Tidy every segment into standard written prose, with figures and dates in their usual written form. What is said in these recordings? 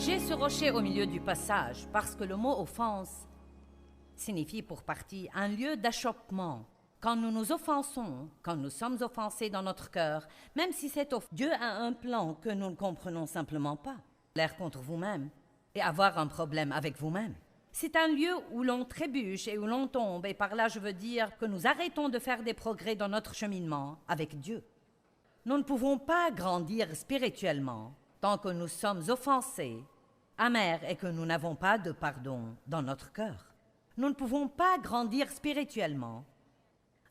J'ai ce rocher au milieu du passage parce que le mot offense signifie pour partie un lieu d'achoppement. Quand nous nous offensons, quand nous sommes offensés dans notre cœur, même si Dieu a un plan que nous ne comprenons simplement pas, l'air contre vous-même et avoir un problème avec vous-même. C'est un lieu où l'on trébuche et où l'on tombe, et par là je veux dire que nous arrêtons de faire des progrès dans notre cheminement avec Dieu. Nous ne pouvons pas grandir spirituellement tant que nous sommes offensés, amers et que nous n'avons pas de pardon dans notre cœur. Nous ne pouvons pas grandir spirituellement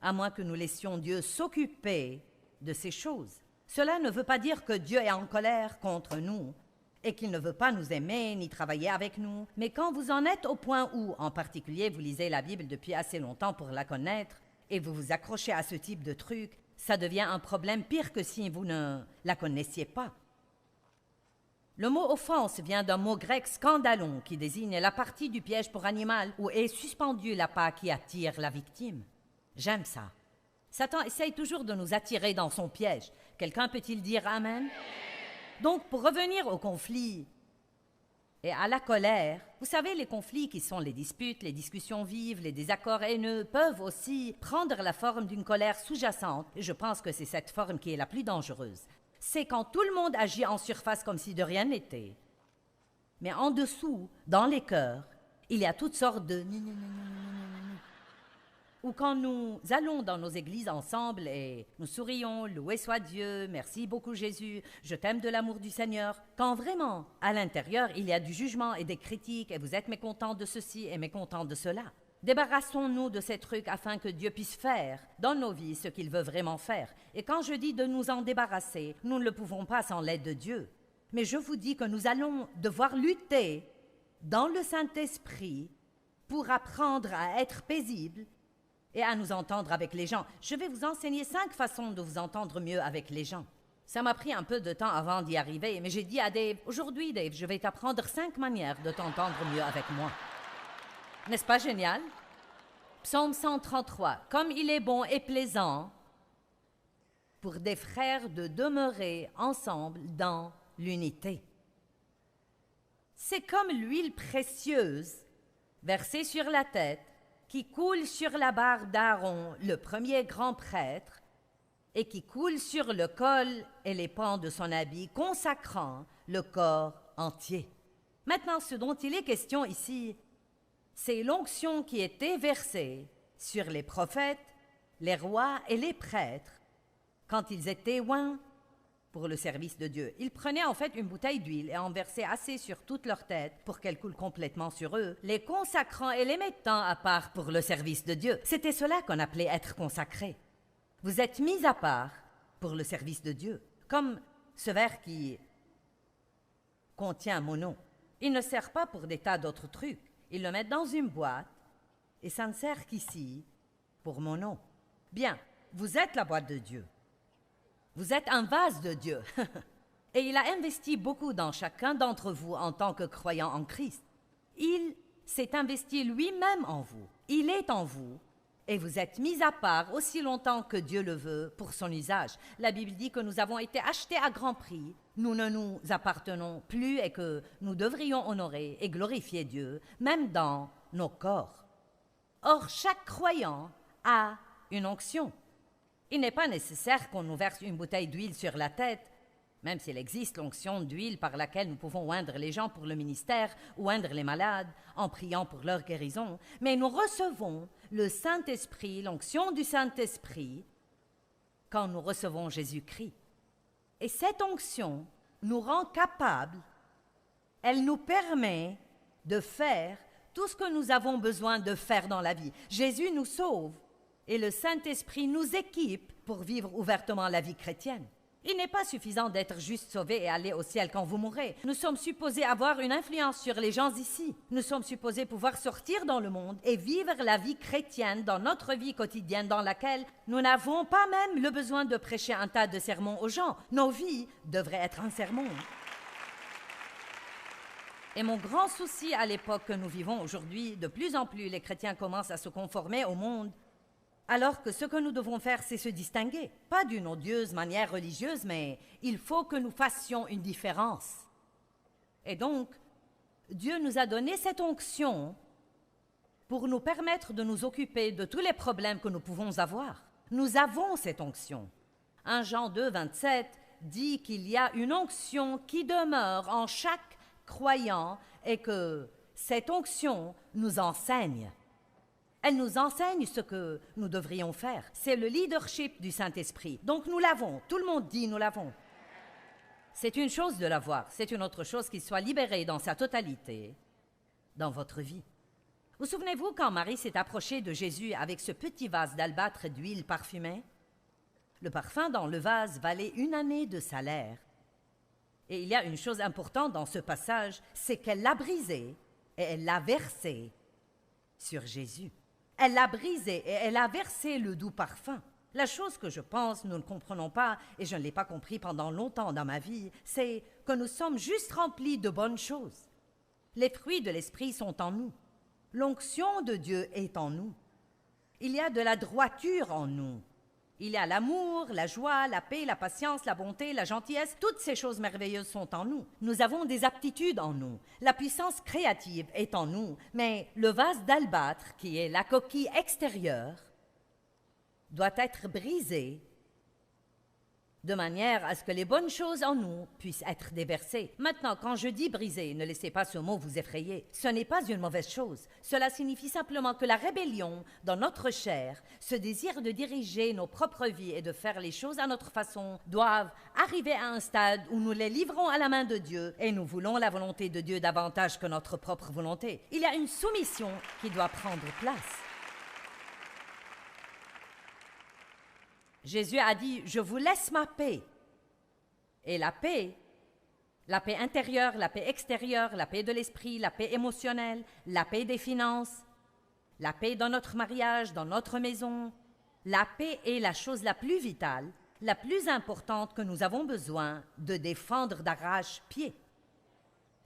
à moins que nous laissions Dieu s'occuper de ces choses. Cela ne veut pas dire que Dieu est en colère contre nous et qu'il ne veut pas nous aimer ni travailler avec nous. Mais quand vous en êtes au point où, en particulier, vous lisez la Bible depuis assez longtemps pour la connaître et vous vous accrochez à ce type de truc, ça devient un problème pire que si vous ne la connaissiez pas. Le mot offense vient d'un mot grec scandalon qui désigne la partie du piège pour animal où est suspendu l'appât qui attire la victime. J'aime ça. Satan essaye toujours de nous attirer dans son piège. Quelqu'un peut-il dire Amen? Donc, pour revenir au conflit et à la colère, vous savez, les conflits qui sont les disputes, les discussions vives, les désaccords haineux peuvent aussi prendre la forme d'une colère sous-jacente. Et je pense que c'est cette forme qui est la plus dangereuse. C'est quand tout le monde agit en surface comme si de rien n'était. Mais en dessous, dans les cœurs, il y a toutes sortes de ou quand nous allons dans nos églises ensemble et nous sourions, loué soit Dieu, merci beaucoup Jésus, je t'aime de l'amour du Seigneur, quand vraiment, à l'intérieur, il y a du jugement et des critiques et vous êtes mécontents de ceci et mécontents de cela. Débarrassons-nous de ces trucs afin que Dieu puisse faire dans nos vies ce qu'il veut vraiment faire. Et quand je dis de nous en débarrasser, nous ne le pouvons pas sans l'aide de Dieu. Mais je vous dis que nous allons devoir lutter dans le Saint-Esprit pour apprendre à être paisibles et à nous entendre avec les gens. Je vais vous enseigner 5 façons de vous entendre mieux avec les gens. Ça m'a pris un peu de temps avant d'y arriver, mais j'ai dit à Dave, aujourd'hui Dave, je vais t'apprendre 5 manières de t'entendre mieux avec moi. N'est-ce pas génial? Psaume 133. Comme il est bon et plaisant pour des frères de demeurer ensemble dans l'unité. C'est comme l'huile précieuse versée sur la tête qui coule sur la barbe d'Aaron, le premier grand prêtre, et qui coule sur le col et les pans de son habit, consacrant le corps entier. Maintenant, ce dont il est question ici, c'est l'onction qui était versée sur les prophètes, les rois et les prêtres quand ils étaient oints pour le service de Dieu. Ils prenaient en fait une bouteille d'huile et en versaient assez sur toute leur tête pour qu'elle coule complètement sur eux, les consacrant et les mettant à part pour le service de Dieu. C'était cela qu'on appelait être consacré. Vous êtes mis à part pour le service de Dieu, comme ce verre qui contient mon nom. Il ne sert pas pour des tas d'autres trucs. Ils le mettent dans une boîte et ça ne sert qu'ici pour mon nom. Bien, vous êtes la boîte de Dieu. Vous êtes un vase de Dieu. Et il a investi beaucoup dans chacun d'entre vous en tant que croyant en Christ. Il s'est investi lui-même en vous. Il est en vous. Et vous êtes mis à part aussi longtemps que Dieu le veut pour son usage. La Bible dit que nous avons été achetés à grand prix. Nous ne nous appartenons plus et que nous devrions honorer et glorifier Dieu, même dans nos corps. Or, chaque croyant a une onction. Il n'est pas nécessaire qu'on nous verse une bouteille d'huile sur la tête, même s'il existe l'onction d'huile par laquelle nous pouvons oindre les gens pour le ministère ou oindre les malades en priant pour leur guérison. Mais nous recevons le Saint-Esprit, l'onction du Saint-Esprit, quand nous recevons Jésus-Christ. Et cette onction nous rend capables, elle nous permet de faire tout ce que nous avons besoin de faire dans la vie. Jésus nous sauve. Et le Saint-Esprit nous équipe pour vivre ouvertement la vie chrétienne. Il n'est pas suffisant d'être juste sauvé et aller au ciel quand vous mourrez. Nous sommes supposés avoir une influence sur les gens ici. Nous sommes supposés pouvoir sortir dans le monde et vivre la vie chrétienne dans notre vie quotidienne dans laquelle nous n'avons pas même le besoin de prêcher un tas de sermons aux gens. Nos vies devraient être un sermon. Et mon grand souci à l'époque que nous vivons aujourd'hui, de plus en plus les chrétiens commencent à se conformer au monde. Alors que ce que nous devons faire, c'est se distinguer. Pas d'une odieuse manière religieuse, mais il faut que nous fassions une différence. Et donc, Dieu nous a donné cette onction pour nous permettre de nous occuper de tous les problèmes que nous pouvons avoir. Nous avons cette onction. 1 Jean 2, 27 dit qu'il y a une onction qui demeure en chaque croyant et que cette onction nous enseigne. Elle nous enseigne ce que nous devrions faire. C'est le leadership du Saint-Esprit. Donc nous l'avons. Tout le monde dit nous l'avons. C'est une chose de l'avoir. C'est une autre chose qu'il soit libéré dans sa totalité dans votre vie. Vous souvenez-vous quand Marie s'est approchée de Jésus avec ce petit vase d'albâtre d'huile parfumée? Le parfum dans le vase valait 1 année de salaire. Et il y a une chose importante dans ce passage, c'est qu'elle l'a brisé et elle l'a versé sur Jésus. Elle l'a brisé et elle a versé le doux parfum. La chose que je pense nous ne comprenons pas, et je ne l'ai pas compris pendant longtemps dans ma vie, c'est que nous sommes juste remplis de bonnes choses. Les fruits de l'Esprit sont en nous. L'onction de Dieu est en nous. Il y a de la droiture en nous. Il y a l'amour, la joie, la paix, la patience, la bonté, la gentillesse. Toutes ces choses merveilleuses sont en nous. Nous avons des aptitudes en nous. La puissance créative est en nous. Mais le vase d'albâtre, qui est la coquille extérieure, doit être brisé de manière à ce que les bonnes choses en nous puissent être déversées. Maintenant, quand je dis briser, ne laissez pas ce mot vous effrayer. Ce n'est pas une mauvaise chose. Cela signifie simplement que la rébellion dans notre chair, ce désir de diriger nos propres vies et de faire les choses à notre façon, doivent arriver à un stade où nous les livrons à la main de Dieu et nous voulons la volonté de Dieu davantage que notre propre volonté. Il y a une soumission qui doit prendre place. Jésus a dit « Je vous laisse ma paix ». Et la paix intérieure, la paix extérieure, la paix de l'esprit, la paix émotionnelle, la paix des finances, la paix dans notre mariage, dans notre maison, la paix est la chose la plus vitale, la plus importante que nous avons besoin de défendre d'arrache-pied.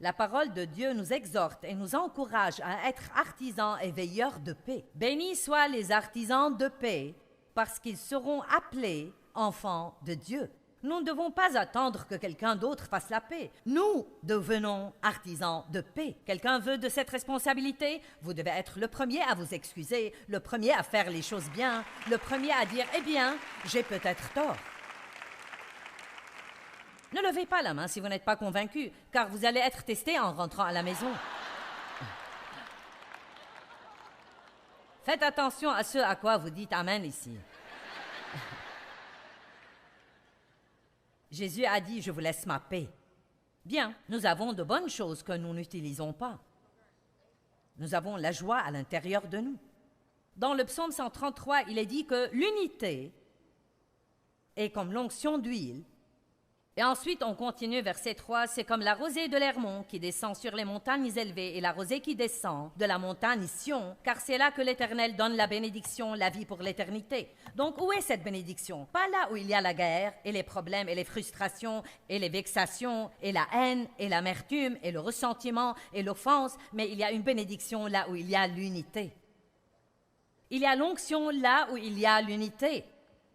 La parole de Dieu nous exhorte et nous encourage à être artisans et veilleurs de paix. Bénis soient les artisans de paix, parce qu'ils seront appelés enfants de Dieu. Nous ne devons pas attendre que quelqu'un d'autre fasse la paix. Nous devenons artisans de paix. Quelqu'un veut de cette responsabilité? Vous devez être le premier à vous excuser, le premier à faire les choses bien, le premier à dire « Eh bien, j'ai peut-être tort ». Ne levez pas la main si vous n'êtes pas convaincu, car vous allez être testé en rentrant à la maison. Faites attention à ce à quoi vous dites « Amen » ici. Jésus a dit « Je vous laisse ma paix ». Bien, nous avons de bonnes choses que nous n'utilisons pas. Nous avons la joie à l'intérieur de nous. Dans le psaume 133, il est dit que l'unité est comme l'onction d'huile. Et ensuite, on continue, verset 3, c'est comme la rosée de l'Hermon qui descend sur les montagnes élevées et la rosée qui descend de la montagne Sion, car c'est là que l'Éternel donne la bénédiction, la vie pour l'éternité. Donc, où est cette bénédiction? Pas là où il y a la guerre et les problèmes et les frustrations et les vexations et la haine et l'amertume et le ressentiment et l'offense, mais il y a une bénédiction là où il y a l'unité. Il y a l'onction là où il y a l'unité.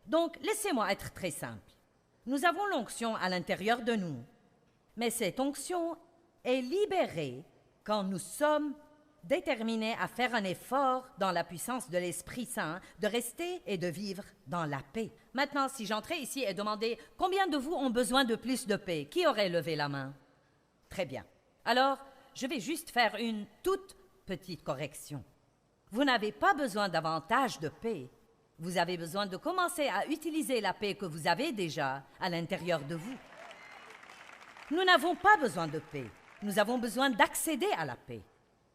Donc, laissez-moi être très simple. Nous avons l'onction à l'intérieur de nous, mais cette onction est libérée quand nous sommes déterminés à faire un effort dans la puissance de l'Esprit Saint, de rester et de vivre dans la paix. Maintenant, si j'entrais ici et demandais « Combien de vous ont besoin de plus de paix ?» Qui aurait levé la main? Très bien. Alors, je vais juste faire une toute petite correction. Vous n'avez pas besoin davantage de paix. Vous avez besoin de commencer à utiliser la paix que vous avez déjà à l'intérieur de vous. Nous n'avons pas besoin de paix. Nous avons besoin d'accéder à la paix.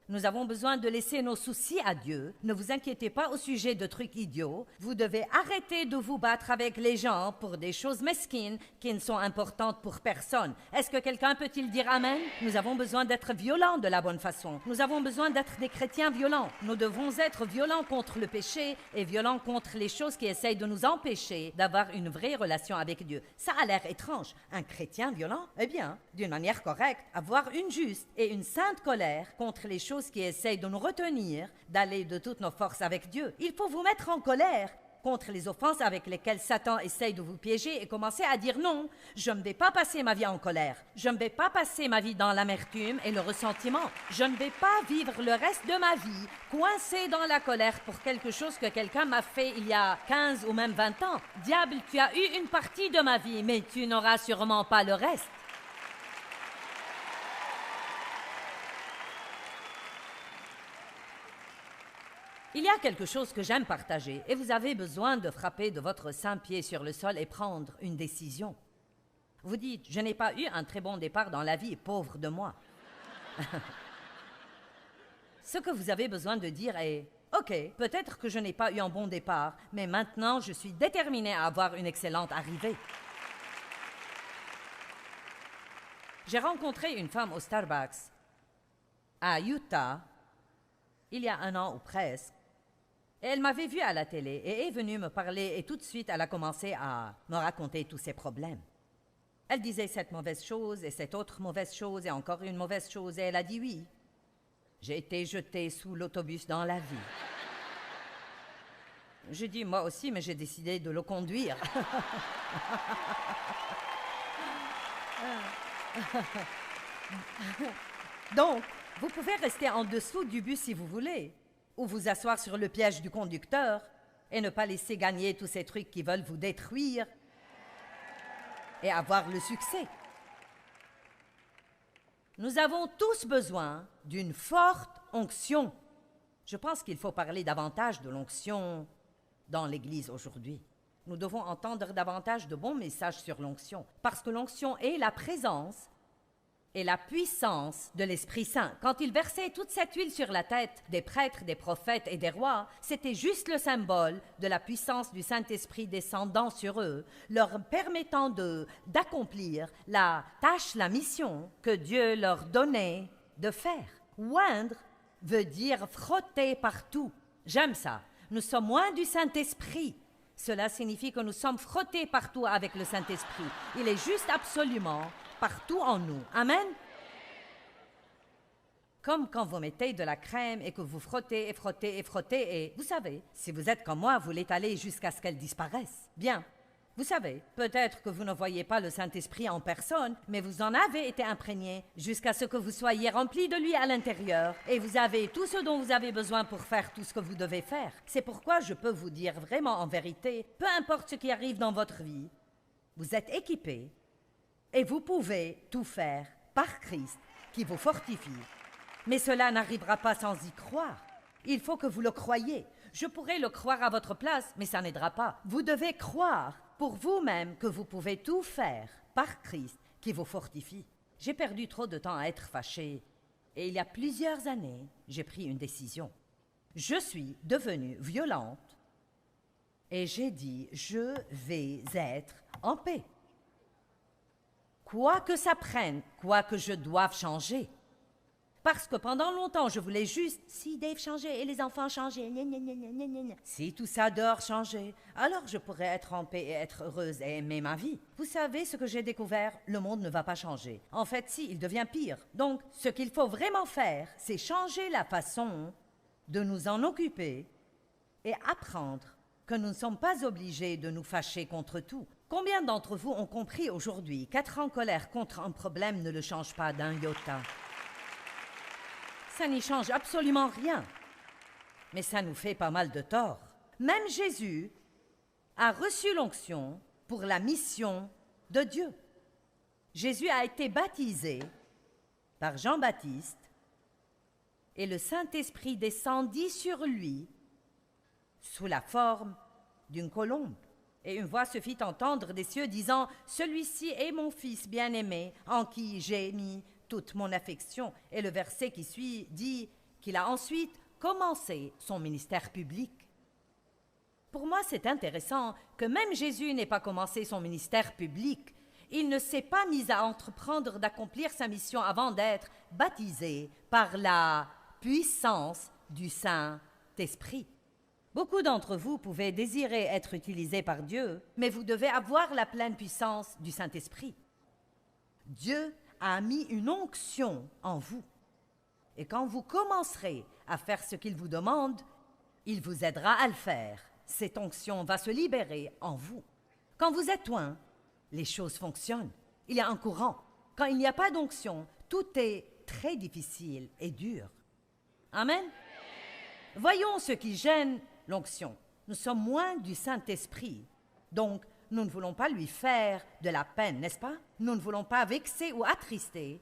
Nous avons besoin de laisser nos soucis à Dieu. Ne vous inquiétez pas au sujet de trucs idiots. Vous devez arrêter de vous battre avec les gens pour des choses mesquines qui ne sont importantes pour personne. Est-ce que quelqu'un peut-il dire Amen? Nous avons besoin d'être violents de la bonne façon. Nous avons besoin d'être des chrétiens violents. Nous devons être violents contre le péché et violents contre les choses qui essayent de nous empêcher d'avoir une vraie relation avec Dieu. Ça a l'air étrange. Un chrétien violent? Eh bien, d'une manière correcte, avoir une juste et une sainte colère contre les choses qui essayent de nous retenir d'aller de toutes nos forces avec Dieu. Il faut vous mettre en colère contre les offenses avec lesquelles Satan essaye de vous piéger et commencez à dire non, je ne vais pas passer ma vie en colère, je ne vais pas passer ma vie dans l'amertume et le ressentiment, je ne vais pas vivre le reste de ma vie coincé dans la colère pour quelque chose que quelqu'un m'a fait il y a 15 ou même 20 ans. Diable, tu as eu une partie de ma vie, mais tu n'auras sûrement pas le reste. Il y a quelque chose que j'aime partager et vous avez besoin de frapper de votre saint pied sur le sol et prendre une décision. Vous dites, je n'ai pas eu un très bon départ dans la vie, pauvre de moi. Ce que vous avez besoin de dire est, ok, peut-être que je n'ai pas eu un bon départ, mais maintenant je suis déterminé à avoir une excellente arrivée. J'ai rencontré une femme au Starbucks à Utah il y a 1 an ou presque. Et elle m'avait vue à la télé et est venue me parler et tout de suite elle a commencé à me raconter tous ses problèmes. Elle disait cette mauvaise chose et cette autre mauvaise chose et encore une mauvaise chose et elle a dit oui. J'ai été jetée sous l'autobus dans la vie. J'ai dit moi aussi mais j'ai décidé de le conduire. Donc, vous pouvez rester en dessous du bus si vous voulez, ou vous asseoir sur le piège du conducteur et ne pas laisser gagner tous ces trucs qui veulent vous détruire et avoir le succès. Nous avons tous besoin d'une forte onction. Je pense qu'il faut parler davantage de l'onction dans l'Église aujourd'hui. Nous devons entendre davantage de bons messages sur l'onction, parce que l'onction est la présence et la puissance de l'Esprit Saint. Quand il versait toute cette huile sur la tête des prêtres, des prophètes et des rois, c'était juste le symbole de la puissance du Saint-Esprit descendant sur eux, leur permettant d'accomplir la tâche, la mission que Dieu leur donnait de faire. Oindre veut dire frotter partout. J'aime ça. Nous sommes loin du Saint-Esprit. Cela signifie que nous sommes frottés partout avec le Saint-Esprit. Il est juste absolument partout en nous. Amen. Comme quand vous mettez de la crème et que vous frottez et frottez et frottez et, vous savez, si vous êtes comme moi, vous l'étalez jusqu'à ce qu'elle disparaisse. Bien. Vous savez, peut-être que vous ne voyez pas le Saint-Esprit en personne, mais vous en avez été imprégné jusqu'à ce que vous soyez rempli de lui à l'intérieur et vous avez tout ce dont vous avez besoin pour faire tout ce que vous devez faire. C'est pourquoi je peux vous dire vraiment en vérité, peu importe ce qui arrive dans votre vie, vous êtes équipé et vous pouvez tout faire par Christ qui vous fortifie. Mais cela n'arrivera pas sans y croire. Il faut que vous le croyiez. Je pourrais le croire à votre place, mais ça n'aidera pas. Vous devez croire pour vous-même que vous pouvez tout faire par Christ qui vous fortifie. J'ai perdu trop de temps à être fâché et il y a plusieurs années, j'ai pris une décision. Je suis devenue violente et j'ai dit, je vais être en paix. Quoi que ça prenne, quoi que je doive changer. Parce que pendant longtemps, je voulais juste, si Dave changeait et les enfants changeaient, si tout ça dehors changeait, alors je pourrais être en paix et être heureuse et aimer ma vie. Vous savez ce que j'ai découvert? Le monde ne va pas changer. En fait, si, il devient pire. Donc, ce qu'il faut vraiment faire, c'est changer la façon de nous en occuper et apprendre que nous ne sommes pas obligés de nous fâcher contre tout. Combien d'entre vous ont compris aujourd'hui qu'être en colère contre un problème ne le change pas d'un iota? Ça n'y change absolument rien. Mais ça nous fait pas mal de tort. Même Jésus a reçu l'onction pour la mission de Dieu. Jésus a été baptisé par Jean-Baptiste et le Saint-Esprit descendit sur lui sous la forme d'une colombe. Et une voix se fit entendre des cieux disant « Celui-ci est mon Fils bien-aimé, en qui j'ai mis toute mon affection. » Et le verset qui suit dit qu'il a ensuite commencé son ministère public. Pour moi, c'est intéressant que même Jésus n'ait pas commencé son ministère public. Il ne s'est pas mis à entreprendre d'accomplir sa mission avant d'être baptisé par la puissance du Saint-Esprit. Beaucoup d'entre vous pouvaient désirer être utilisés par Dieu, mais vous devez avoir la pleine puissance du Saint-Esprit. Dieu a mis une onction en vous. Et quand vous commencerez à faire ce qu'il vous demande, il vous aidera à le faire. cette onction va se libérer en vous. Quand vous êtes loin, les choses fonctionnent. Il y a un courant. Quand il n'y a pas d'onction, tout est très difficile et dur. Amen. Voyons ce qui gêne l'onction. Nous sommes loin du Saint-Esprit. Donc, nous ne voulons pas lui faire de la peine, n'est-ce pas? Nous ne voulons pas vexer ou attrister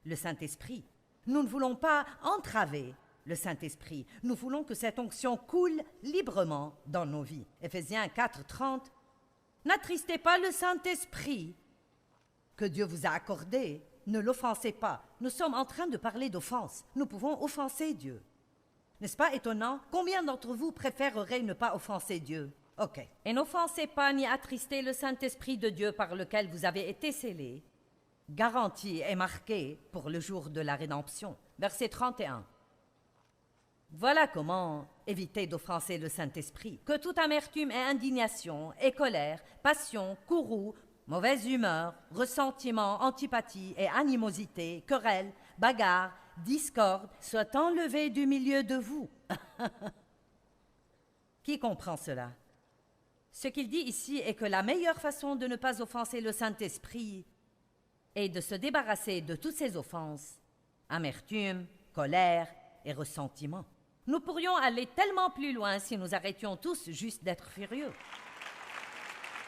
le Saint-Esprit. Nous ne voulons pas entraver le Saint-Esprit. Nous voulons que cette onction coule librement dans nos vies. Éphésiens 4:30. N'attristez pas le Saint-Esprit que Dieu vous a accordé. Ne l'offensez pas. Nous sommes en train de parler d'offense. Nous pouvons offenser Dieu. N'est-ce pas étonnant? Combien d'entre vous préféreraient ne pas offenser Dieu? Ok. Et n'offensez pas ni attristez le Saint-Esprit de Dieu par lequel vous avez été scellés, garanti et marqué pour le jour de la rédemption. Verset 31. Voilà comment éviter d'offenser le Saint-Esprit. Que toute amertume et indignation et colère, passion, courroux, mauvaise humeur, ressentiment, antipathie et animosité, querelle, bagarre, discorde soient enlevés du milieu de vous. Qui comprend cela? Ce qu'il dit ici est que la meilleure façon de ne pas offenser le Saint-Esprit est de se débarrasser de toutes ces offenses, amertume, colère et ressentiment. Nous pourrions aller tellement plus loin si nous arrêtions tous juste d'être furieux.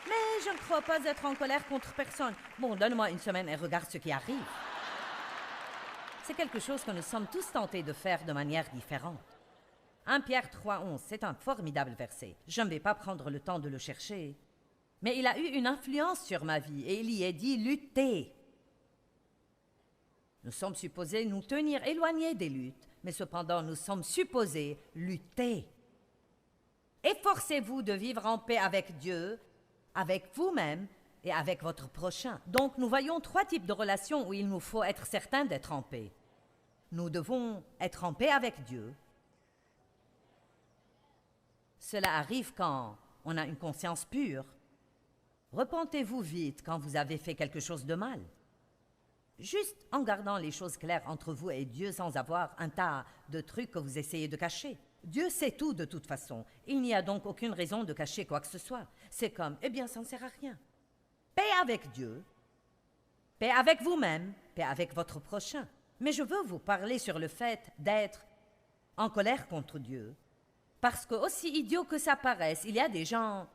Mais je ne crois pas être en colère contre personne. Bon, donne-moi une semaine et regarde ce qui arrive. C'est quelque chose que nous sommes tous tentés de faire de manière différente. 1 Pierre 3:11, c'est un formidable verset. Je ne vais pas prendre le temps de le chercher. Mais il a eu une influence sur ma vie et il y est dit « lutter ». Nous sommes supposés nous tenir éloignés des luttes, mais cependant nous sommes supposés lutter. Efforcez-vous de vivre en paix avec Dieu, avec vous-même et avec votre prochain. Donc nous voyons 3 types de relations où il nous faut être certains d'être en paix. Nous devons être en paix avec Dieu. Cela arrive quand on a une conscience pure. Repentez-vous vite quand vous avez fait quelque chose de mal. Juste en gardant les choses claires entre vous et Dieu sans avoir un tas de trucs que vous essayez de cacher. Dieu sait tout de toute façon. Il n'y a donc aucune raison de cacher quoi que ce soit. C'est comme, eh bien, ça ne sert à rien. Paix avec Dieu, paix avec vous-même, paix avec votre prochain. Mais je veux vous parler sur le fait d'être en colère contre Dieu. Parce que, aussi idiot que ça paraisse, il y a des gens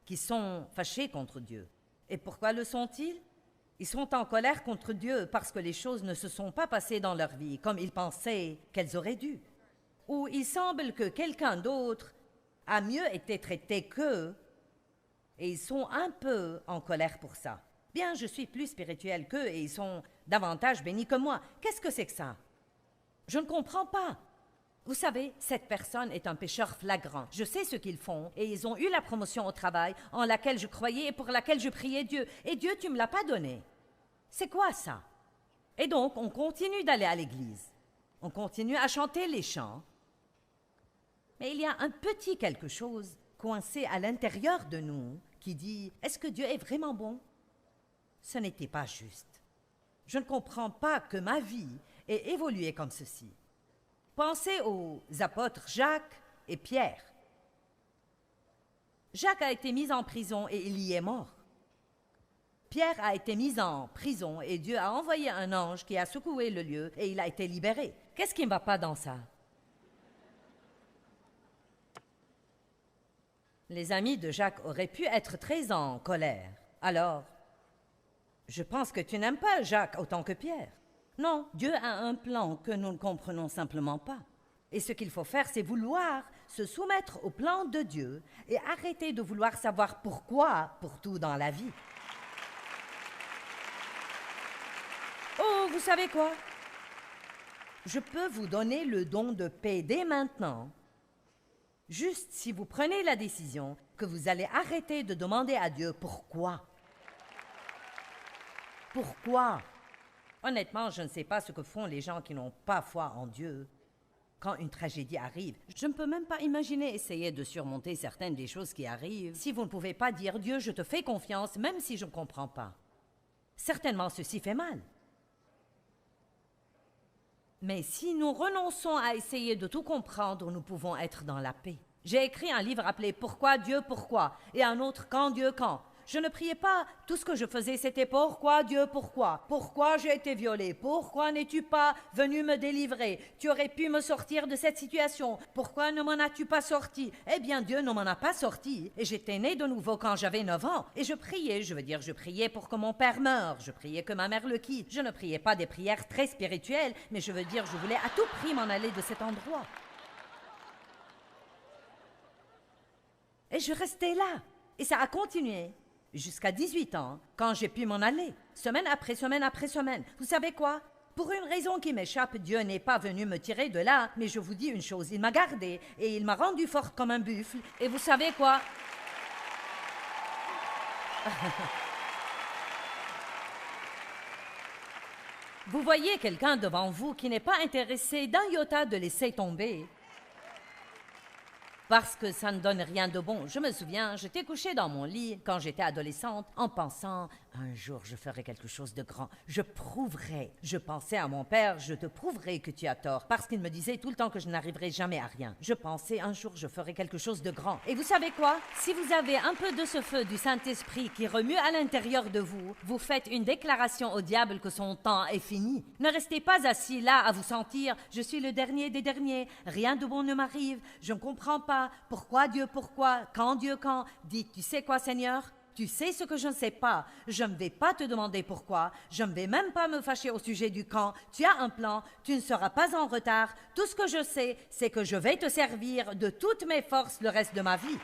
qui sont fâchés contre Dieu. Et pourquoi le sont-ils? Ils sont en colère contre Dieu parce que les choses ne se sont pas passées dans leur vie comme ils pensaient qu'elles auraient dû. Ou il semble que quelqu'un d'autre a mieux été traité qu'eux et ils sont un peu en colère pour ça. Bien, je suis plus spirituel qu'eux et ils sont davantage bénis que moi. Qu'est-ce que c'est que ça? Je ne comprends pas. Vous savez, cette personne est un pécheur flagrant. Je sais ce qu'ils font et ils ont eu la promotion au travail en laquelle je croyais et pour laquelle je priais Dieu. Et Dieu, tu ne me l'as pas donné. C'est quoi ça? Et donc, on continue d'aller à l'église. On continue à chanter les chants. Mais il y a un petit quelque chose coincé à l'intérieur de nous qui dit « Est-ce que Dieu est vraiment bon ?» Ce n'était pas juste. Je ne comprends pas que ma vie ait évolué comme ceci. Pensez aux apôtres Jacques et Pierre. Jacques a été mis en prison et il y est mort. Pierre a été mis en prison et Dieu a envoyé un ange qui a secoué le lieu et il a été libéré. Qu'est-ce qui ne va pas dans ça? Les amis de Jacques auraient pu être très en colère. Alors, je pense que tu n'aimes pas Jacques autant que Pierre. Non, Dieu a un plan que nous ne comprenons simplement pas. Et ce qu'il faut faire, c'est vouloir se soumettre au plan de Dieu et arrêter de vouloir savoir pourquoi pour tout dans la vie. Oh, vous savez quoi? Je peux vous donner le don de paix dès maintenant. Juste si vous prenez la décision que vous allez arrêter de demander à Dieu pourquoi. Pourquoi? Honnêtement, je ne sais pas ce que font les gens qui n'ont pas foi en Dieu quand une tragédie arrive. Je ne peux même pas imaginer essayer de surmonter certaines des choses qui arrivent si vous ne pouvez pas dire « Dieu, je te fais confiance, même si je ne comprends pas. » Certainement, ceci fait mal. Mais si nous renonçons à essayer de tout comprendre, nous pouvons être dans la paix. J'ai écrit un livre appelé Pourquoi Dieu, pourquoi et un autre Quand Dieu, quand. Je ne priais pas. Tout ce que je faisais, c'était pourquoi Dieu, pourquoi? Pourquoi j'ai été violée? Pourquoi n'es-tu pas venu me délivrer? Tu aurais pu me sortir de cette situation. Pourquoi ne m'en as-tu pas sorti? Eh bien, Dieu ne m'en a pas sorti. Et j'étais née de nouveau quand j'avais 9 ans. Et je priais, je priais pour que mon père meure. Je priais que ma mère le quitte. Je ne priais pas des prières très spirituelles, mais je voulais à tout prix m'en aller de cet endroit. Et je restais là. Et ça a continué. Jusqu'à 18 ans, quand j'ai pu m'en aller, semaine après semaine après semaine. Vous savez quoi? Pour une raison qui m'échappe, Dieu n'est pas venu me tirer de là, mais je vous dis une chose, il m'a gardée et il m'a rendue forte comme un buffle. Et vous savez quoi? Vous voyez quelqu'un devant vous qui n'est pas intéressé d'un iota de laisser tomber. Parce que ça ne donne rien de bon. Je me souviens, j'étais couchée dans mon lit quand j'étais adolescente en pensant « Un jour, je ferai quelque chose de grand. Je prouverai. » Je pensais à mon père, « Je te prouverai que tu as tort. » Parce qu'il me disait tout le temps que je n'arriverai jamais à rien. Je pensais « Un jour, je ferai quelque chose de grand. » Et vous savez quoi? Si vous avez un peu de ce feu du Saint-Esprit qui remue à l'intérieur de vous, vous faites une déclaration au diable que son temps est fini. Ne restez pas assis là à vous sentir « Je suis le dernier des derniers. Rien de bon ne m'arrive. Je ne comprends pas. Pourquoi Dieu, pourquoi? Quand Dieu, quand? » Dites « Tu sais quoi, Seigneur? Tu sais ce que je ne sais pas. Je ne vais pas te demander pourquoi. Je ne vais même pas me fâcher au sujet du quand. Tu as un plan. Tu ne seras pas en retard. Tout ce que je sais, c'est que je vais te servir de toutes mes forces le reste de ma vie.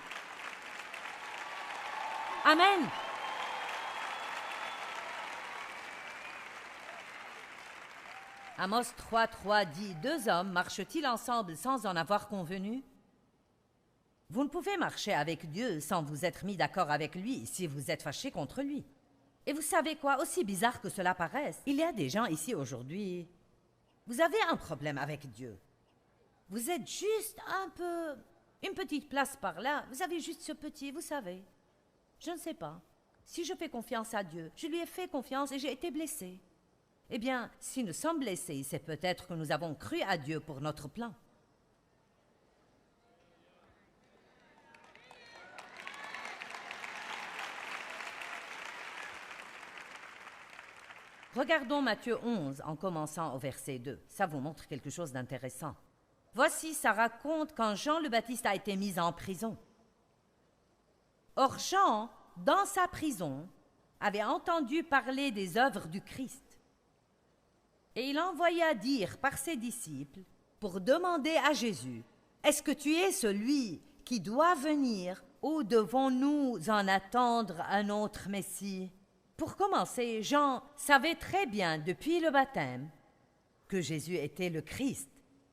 Amen. Amos 3:3 dit « 2 hommes marchent-ils ensemble sans en avoir convenu? » Vous ne pouvez marcher avec Dieu sans vous être mis d'accord avec lui si vous êtes fâché contre lui. Et vous savez quoi, aussi bizarre que cela paraisse, il y a des gens ici aujourd'hui. Vous avez un problème avec Dieu. Vous êtes juste un peu... une petite place par là, vous avez juste ce petit, vous savez. Je ne sais pas. Si je fais confiance à Dieu, je lui ai fait confiance et j'ai été blessée. Eh bien, si nous sommes blessés, c'est peut-être que nous avons cru à Dieu pour notre plan. Regardons Matthieu 11 en commençant au verset 2. Ça vous montre quelque chose d'intéressant. Voici, ça raconte quand Jean le Baptiste a été mis en prison. Or Jean, dans sa prison, avait entendu parler des œuvres du Christ. Et il envoya dire par ses disciples pour demander à Jésus, « Est-ce que tu es celui qui doit venir ou devons-nous en attendre un autre Messie ?» Pour commencer, Jean savait très bien depuis le baptême que Jésus était le Christ,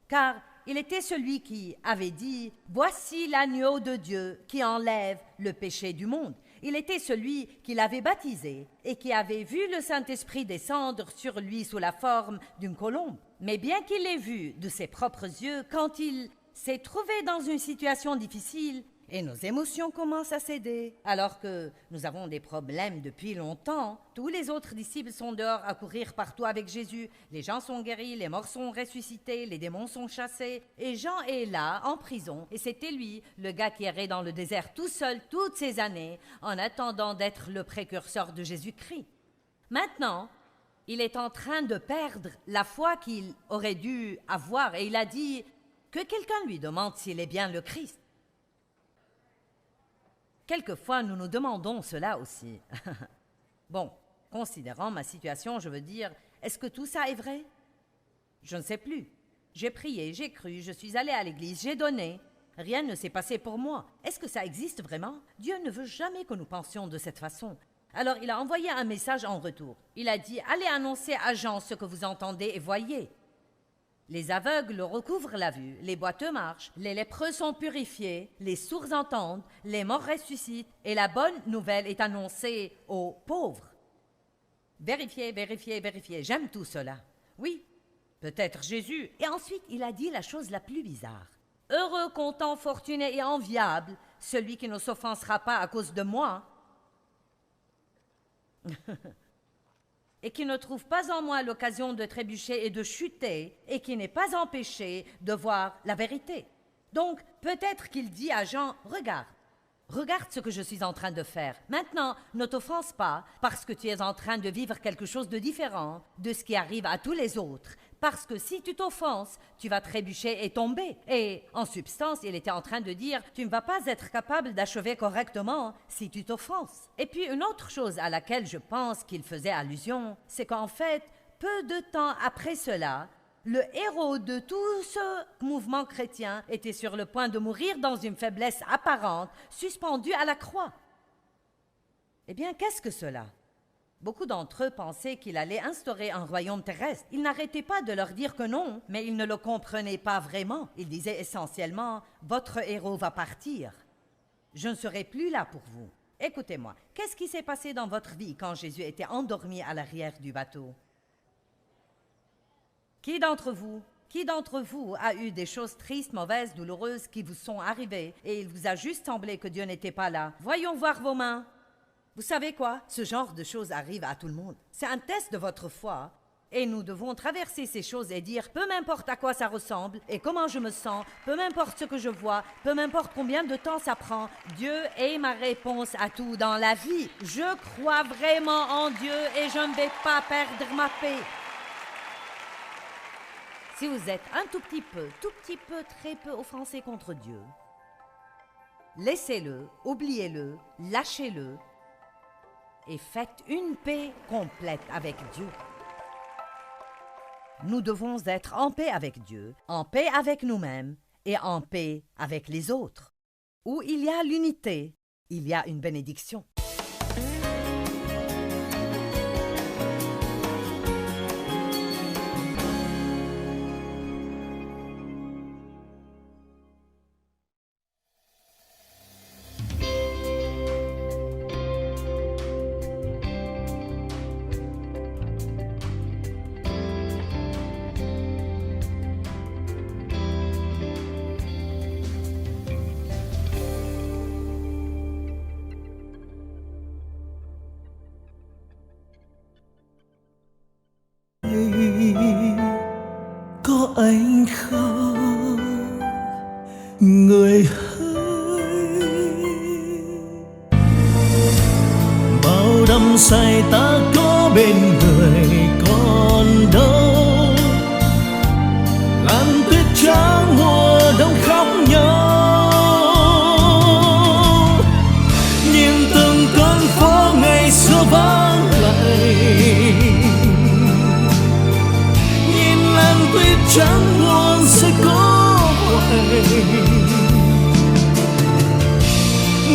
car il était celui qui avait dit « Voici l'agneau de Dieu qui enlève le péché du monde ». Il était celui qui l'avait baptisé et qui avait vu le Saint-Esprit descendre sur lui sous la forme d'une colombe. Mais bien qu'il l'ait vu de ses propres yeux, quand il s'est trouvé dans une situation difficile, et nos émotions commencent à céder. Alors que nous avons des problèmes depuis longtemps, tous les autres disciples sont dehors à courir partout avec Jésus. Les gens sont guéris, les morts sont ressuscités, les démons sont chassés. Et Jean est là, en prison, et c'était lui, le gars qui errait dans le désert tout seul toutes ces années, en attendant d'être le précurseur de Jésus-Christ. Maintenant, il est en train de perdre la foi qu'il aurait dû avoir, et il a dit que quelqu'un lui demande s'il est bien le Christ. Quelquefois, nous nous demandons cela aussi. Bon, considérant ma situation, je veux dire, est-ce que tout ça est vrai? Je ne sais plus. J'ai prié, j'ai cru, je suis allée à l'église, j'ai donné. Rien ne s'est passé pour moi. Est-ce que ça existe vraiment? Dieu ne veut jamais que nous pensions de cette façon. Alors, il a envoyé un message en retour. Il a dit, allez annoncer à Jean ce que vous entendez et voyez. Les aveugles recouvrent la vue, les boiteux marchent, les lépreux sont purifiés, les sourds entendent, les morts ressuscitent, et la bonne nouvelle est annoncée aux pauvres. Vérifiez, vérifiez, vérifiez, j'aime tout cela. Oui, peut-être Jésus. Et ensuite, il a dit la chose la plus bizarre. Heureux, content, fortuné et enviable, celui qui ne s'offensera pas à cause de moi. Et qui ne trouve pas en moi l'occasion de trébucher et de chuter, et qui n'est pas empêché de voir la vérité. Donc, peut-être qu'il dit à Jean, regarde ce que je suis en train de faire. Maintenant, ne t'offense pas parce que tu es en train de vivre quelque chose de différent de ce qui arrive à tous les autres. Parce que si tu t'offenses, tu vas trébucher et tomber. Et en substance, il était en train de dire, tu ne vas pas être capable d'achever correctement si tu t'offenses. Et puis une autre chose à laquelle je pense qu'il faisait allusion, c'est qu'en fait, peu de temps après cela, le héros de tout ce mouvement chrétien était sur le point de mourir dans une faiblesse apparente, suspendu à la croix. Eh bien, qu'est-ce que cela? Beaucoup d'entre eux pensaient qu'il allait instaurer un royaume terrestre. Il n'arrêtait pas de leur dire que non, mais ils ne le comprenaient pas vraiment. Il disait essentiellement, votre héros va partir. Je ne serai plus là pour vous. Écoutez-moi, qu'est-ce qui s'est passé dans votre vie quand Jésus était endormi à l'arrière du bateau? Qui d'entre vous a eu des choses tristes, mauvaises, douloureuses qui vous sont arrivées et il vous a juste semblé que Dieu n'était pas là? Voyons voir vos mains. Vous savez quoi? Ce genre de choses arrive à tout le monde. C'est un test de votre foi et nous devons traverser ces choses et dire peu m'importe à quoi ça ressemble et comment je me sens, peu m'importe ce que je vois, peu m'importe combien de temps ça prend, Dieu est ma réponse à tout dans la vie. Je crois vraiment en Dieu et je ne vais pas perdre ma paix. Si vous êtes un tout petit peu, très peu offensé contre Dieu, laissez-le, oubliez-le, lâchez-le et faites une paix complète avec Dieu. Nous devons être en paix avec Dieu, en paix avec nous-mêmes et en paix avec les autres. Où il y a l'unité, il y a une bénédiction. Có anh không người hỡi, bao đắm say ta có bên người còn đâu, làn tuyết trắng mùa đông khóc nhau, nhìn từng con phố ngày xưa vắng lặng, tuyết trắng luôn sẽ có quay.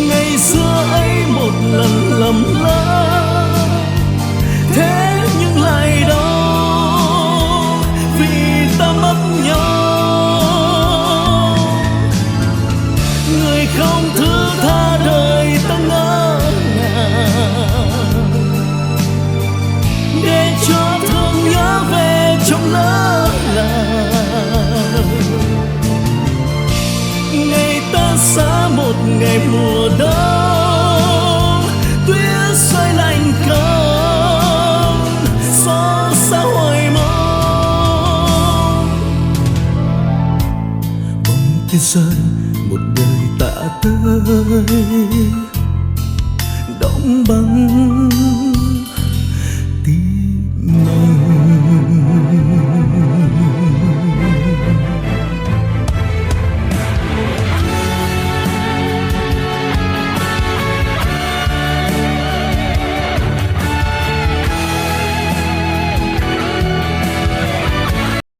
Ngày xưa ấy một lần lầm lỡ, thế nhưng lại đau vì ta mất nhau. Người không thứ tha đời ta ngỡ ngàng, để cho thương nhớ về trong lỡ làng. Ngày ta xa một ngày mùa đông, tuyết rơi lạnh cóng, xót xa hồi mong. Bóng tuyết rơi một đời tạ tới, đóng băng